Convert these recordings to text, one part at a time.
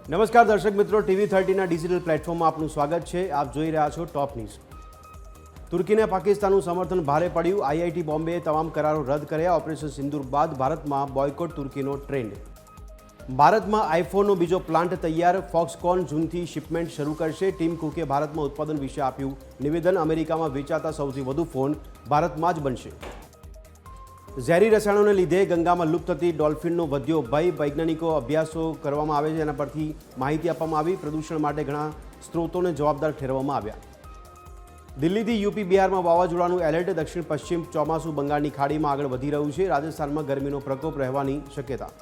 નમસ્કાર દર્શક મિત્રો, TV30ના ડિજિટલ પ્લેટફોર્મમાં આપનું સ્વાગત છે। આપ જોઈ રહ્યા છો ટોપ ન્યૂઝ। તુર્કીને પાકિસ્તાનનું સમર્થન ભારે પડ્યું। IIT બોમ્બેએ તમામ કરારો રદ કર્યા। ઓપરેશન સિંદૂર બાદ ભારતમાં બોયકોટ તુર્કીનો ટ્રેન્ડ। ભારતમાં આઈફોનનો બીજો પ્લાન્ટ તૈયાર। ફોક્સકોન જૂનથી શિપમેન્ટ શરૂ કરશે। ટીમ કુકે ભારતમાં ઉત્પાદન વિશે આપ્યું નિવેદન। અમેરિકામાં વેચાતા સૌથી વધુ ફોન ભારતમાં જ બનશે। ઝેરી રસાયણોને લીધે ગંગામાં લુપ્ત થતી ડોલ્ફિનનો વધ્યો ભય। વૈજ્ઞાનિકો અભ્યાસો કરવામાં આવે છે, એના પરથી માહિતી આપવામાં આવી। પ્રદૂષણ માટે ઘણા સ્ત્રોતોને જવાબદાર ઠેરવવામાં આવ્યા। દિલ્હીથી યુપી બિહારમાં વાવાઝોડાનું એલર્ટ। દક્ષિણ પશ્ચિમ ચોમાસું બંગાળની ખાડીમાં આગળ વધી રહ્યું છે। રાજસ્થાનમાં ગરમીનો પ્રકોપ રહેવાની શક્યતા।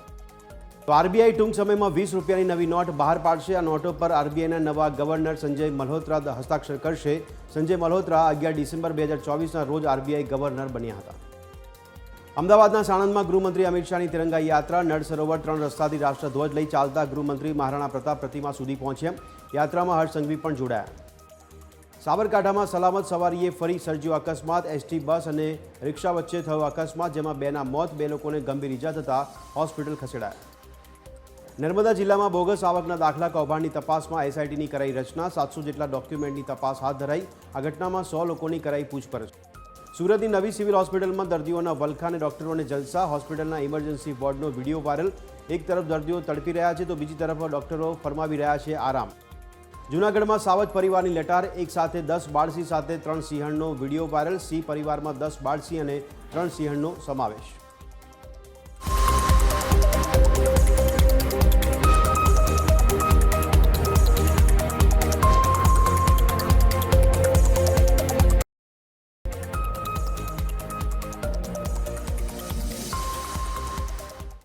તો આરબીઆઈ ટૂંક સમયમાં 20 રૂપિયાની નવી નોટ બહાર પાડશે। આ નોટો પર આરબીઆઈના નવા ગવર્નર સંજય મલ્હોત્રા હસ્તાક્ષર કરશે। સંજય મલ્હોત્રા 11 ડિસેમ્બર 2024ના રોજ આરબીઆઈ ગવર્નર બન્યા હતા। અમદાવાદના સાણંદમાં ગૃહમંત્રી અમિત શાહની તિરંગા યાત્રા। નળ સરોવર 3 રસ્તાથી રાષ્ટ્રધ્વજ લઈ ચાલતા ગૃહમંત્રી મહારાણા પ્રતાપ પ્રતિમા સુધી પહોંચ્યા। યાત્રામાં હર્ષ સંઘવી પણ જોડાયા। સાબરકાંઠામાં સલામત સવારીએ ફરી સર્જ્યો અકસ્માત। એસટી બસ અને રિક્ષા વચ્ચે થયો અકસ્માત, જેમાં 2ના મોત, 2 લોકોને ગંભીર ઈજા થતાં હોસ્પિટલ ખસેડાયા। નર્મદા જિલ્લામાં બોગસ આવકના દાખલા કૌભાંડની તપાસમાં એસઆઈટીની કરાઈ રચના। 700 જેટલા ડોક્યુમેન્ટની તપાસ હાથ ધરાઈ। આ ઘટનામાં 100 લોકોની કરાઈ પૂછપરછ। સુરતની નવી સિવિલ હોસ્પિટલમાં દર્દીઓના વલખા અને ડોક્ટરોને જલસા। હોસ્પિટલના ઇમરજન્સી વોર્ડનો વિડીયો વાયરલ। એક તરફ દર્દીઓ તડપી રહ્યા છે તો બીજી તરફ ડોક્ટરો ફરમાવી રહ્યા છે આરામ। જૂનાગઢમાં સાવજ પરિવારની લટાર। એક સાથે 10 બાળસિંહ સાથે 3 સિંહણનો વિડીયો વાયરલ। સિંહ પરિવારમાં 10 બાળસિંહ અને 3 સિંહણનો સમાવેશ।